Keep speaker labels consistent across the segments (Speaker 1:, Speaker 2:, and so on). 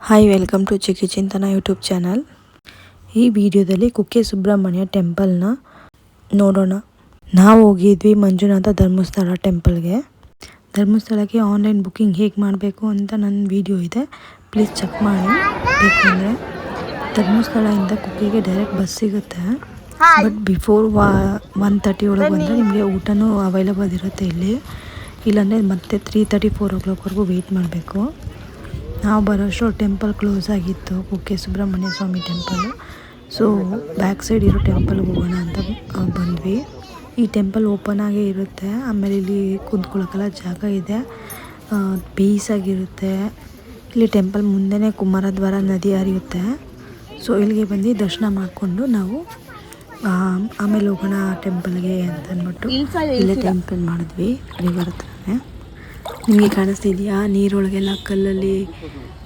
Speaker 1: Hi, welcome to ಚಿಕ್ಕಿ ಚಿಂತನ YouTube channel. ಈ ವಿಡಿಯೋದಲ್ಲಿ ಕುಕ್ಕೆ ಸುಬ್ರಹ್ಮಣ್ಯ ಟೆಂಪಲ್ನ ನೋಡೋಣ. ನಾವು ಹೋಗಿದ್ವಿ ಮಂಜುನಾಥ ಧರ್ಮಸ್ಥಳ ಟೆಂಪಲ್ಗೆ. ಧರ್ಮಸ್ಥಳಕ್ಕೆ ಆನ್ಲೈನ್ ಬುಕ್ಕಿಂಗ್ ಹೇಗೆ ಮಾಡಬೇಕು ಅಂತ ನನ್ನ ವಿಡಿಯೋ ಇದೆ, ಪ್ಲೀಸ್ ಚೆಕ್ ಮಾಡಿ. ಬೇಕಂದರೆ ಧರ್ಮಸ್ಥಳದಿಂದ ಕುಕ್ಕೆಗೆ ಡೈರೆಕ್ಟ್ ಬಸ್ ಸಿಗುತ್ತೆ. ಬಟ್ ಬಿಫೋರ್ 1:30 ಒಳಗೆ ಬಂದರೆ ನಿಮಗೆ ಊಟನೂ ಅವೈಲಬಲ್ ಇರುತ್ತೆ ಇಲ್ಲಿ. ಇಲ್ಲಾಂದರೆ ಮತ್ತೆ 3:30, 4 o'clockವರೆಗೂ ವೆಯ್ಟ್ ಮಾಡಬೇಕು. ನಾವು ಬರೋಷ್ಟು ಟೆಂಪಲ್ ಕ್ಲೋಸ್ ಆಗಿತ್ತು, ಕುಕ್ಕೆ ಸುಬ್ರಹ್ಮಣ್ಯ ಸ್ವಾಮಿ ಟೆಂಪಲ್ಲು. ಸೊ ಬ್ಯಾಕ್ ಸೈಡ್ ಇರೋ ಟೆಂಪಲ್ಗೆ ಹೋಗೋಣ ಅಂತ ಬಂದ್ವಿ. ಈ ಟೆಂಪಲ್ ಓಪನ್ ಆಗೇ ಇರುತ್ತೆ. ಆಮೇಲೆ ಇಲ್ಲಿ ಕುಂತ್ಕೊಳ್ಳೋಕ್ಕೆಲ್ಲ ಜಾಗ ಇದೆ, ಪೀಸಾಗಿರುತ್ತೆ. ಇಲ್ಲಿ ಟೆಂಪಲ್ ಮುಂದೆನೇ ಕುಮಾರದ್ವಾರ ನದಿ ಹರಿಯುತ್ತೆ. ಸೊ ಇಲ್ಲಿಗೆ ಬಂದು ದರ್ಶನ ಮಾಡಿಕೊಂಡು ನಾವು ಆಮೇಲೆ ಹೋಗೋಣ ಟೆಂಪಲ್ಗೆ ಅಂತ ಅಂದ್ಬಿಟ್ಟು ಇಲ್ಲೇ ಟೆಂಪಲ್ ಮಾಡಿದ್ವಿ. ರಿವರ್ ಹತ್ರನೇ ನಿಮಗೆ ಕಾಣಿಸ್ತಿದೆಯಾ, ನೀರೊಳಗೆಲ್ಲ ಕಲ್ಲಲ್ಲಿ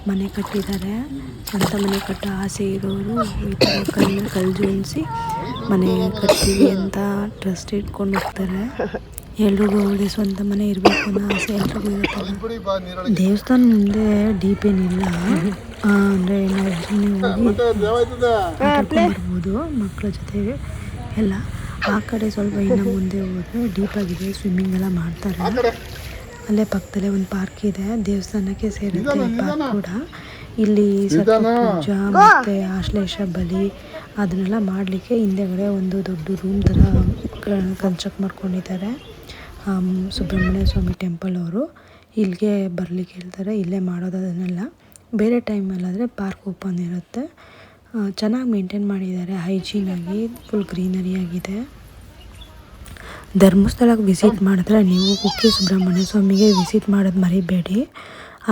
Speaker 1: ಮನೆ ಕಟ್ಟಿದ್ದಾರೆ. ಸ್ವಂತ ಮನೆ ಕಟ್ಟೋ ಆಸೆ ಇರೋರು ಈ ಥರ ಕಲ್ಲು ಜೋಡಿಸಿ ಮನೆ ಕಟ್ತೀವಿ ಅಂತ ಟ್ರಸ್ಟ್ ಇಟ್ಕೊಂಡು ಹೋಗ್ತಾರೆ. ಎಲ್ರಿಗೂ ಅವ್ರಿಗೆ ಸ್ವಂತ ಮನೆ ಇರಬೇಕು ಅನ್ನೋ ಆಸೆ ಎಲ್ರಿಗೂ ಇರುತ್ತಲ್ಲ. ದೇವಸ್ಥಾನ ಮುಂದೆ ಡೀಪ್ ಏನಿಲ್ಲ, ಅಂದರೆ ನಾವು ಸುಮ್ಮನೆ ಹೋಗಿ ಬರ್ಬೋದು ಮಕ್ಕಳ ಜೊತೆಗೆ ಎಲ್ಲ. ಆ ಕಡೆ ಸ್ವಲ್ಪ ಇನ್ನು ಮುಂದೆ ಹೋದರೆ ಡೀಪಾಗಿದೆ, ಸ್ವಿಮ್ಮಿಂಗ್ ಎಲ್ಲ ಮಾಡ್ತಾರೆ. ಅಲ್ಲೇ ಪಕ್ಕದಲ್ಲೇ ಒಂದು ಪಾರ್ಕ್ ಇದೆ, ದೇವಸ್ಥಾನಕ್ಕೆ ಸೇರುತ್ತೆ ಪಾರ್ಕ್ ಕೂಡ. ಇಲ್ಲಿ ಪೂಜಾ ಮತ್ತು ಆಶ್ಲೇಷ ಬಲಿ ಅದನ್ನೆಲ್ಲ ಮಾಡಲಿಕ್ಕೆ ಹಿಂದೆಗಡೆ ಒಂದು ದೊಡ್ಡ ರೂಮ್ ಥರ ಕನ್ಸ್ಟ್ರಕ್ಟ್ ಮಾಡ್ಕೊಂಡಿದ್ದಾರೆ ಸುಬ್ರಹ್ಮಣ್ಯ ಸ್ವಾಮಿ ಟೆಂಪಲ್ ಅವರು. ಇಲ್ಲಿಗೆ ಬರಲಿಕ್ಕೆ ಹೇಳ್ತಾರೆ, ಇಲ್ಲೇ ಮಾಡೋದು ಅದನ್ನೆಲ್ಲ. ಬೇರೆ ಟೈಮಲ್ಲಾದರೆ ಪಾರ್ಕ್ ಓಪನ್ ಇರುತ್ತೆ. ಚೆನ್ನಾಗಿ ಮೇಂಟೈನ್ ಮಾಡಿದ್ದಾರೆ, ಹೈಜೀನಾಗಿ, ಫುಲ್ ಗ್ರೀನರಿ ಆಗಿದೆ. ಧರ್ಮಸ್ಥಳಕ್ಕೆ ವಿಸಿಟ್ ಮಾಡಿದ್ರೆ ನೀವು ಕುಕ್ಕೆ ಸುಬ್ರಹ್ಮಣ್ಯ ಸ್ವಾಮಿಗೆ ವಿಸಿಟ್ ಮಾಡೋದು ಮರಿಬೇಡಿ.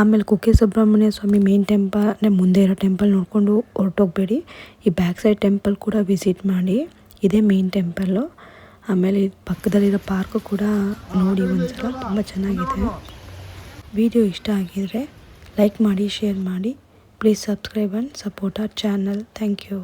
Speaker 1: ಆಮೇಲೆ ಕುಕ್ಕೆ ಸುಬ್ರಹ್ಮಣ್ಯ ಸ್ವಾಮಿ ಮೇನ್ ಟೆಂಪಲ್ ಮುಂದೆ ಇರೋ ಟೆಂಪಲ್ ನೋಡಿಕೊಂಡು ಹೊರಟೋಗ್ಬೇಡಿ. ಈ ಬ್ಯಾಕ್ ಸೈಡ್ ಟೆಂಪಲ್ ಕೂಡ ವಿಸಿಟ್ ಮಾಡಿ, ಇದೇ ಮೇನ್ ಟೆಂಪಲ್ಲು. ಆಮೇಲೆ ಪಕ್ಕದಲ್ಲಿರೋ ಪಾರ್ಕು ಕೂಡ ನೋಡಿ ಒಂದ್ಸಲ, ತುಂಬ ಚೆನ್ನಾಗಿದೆ. ವಿಡಿಯೋ ಇಷ್ಟ ಆಗಿದರೆ ಲೈಕ್ ಮಾಡಿ, ಶೇರ್ ಮಾಡಿ. Please subscribe and support our channel. Thank you.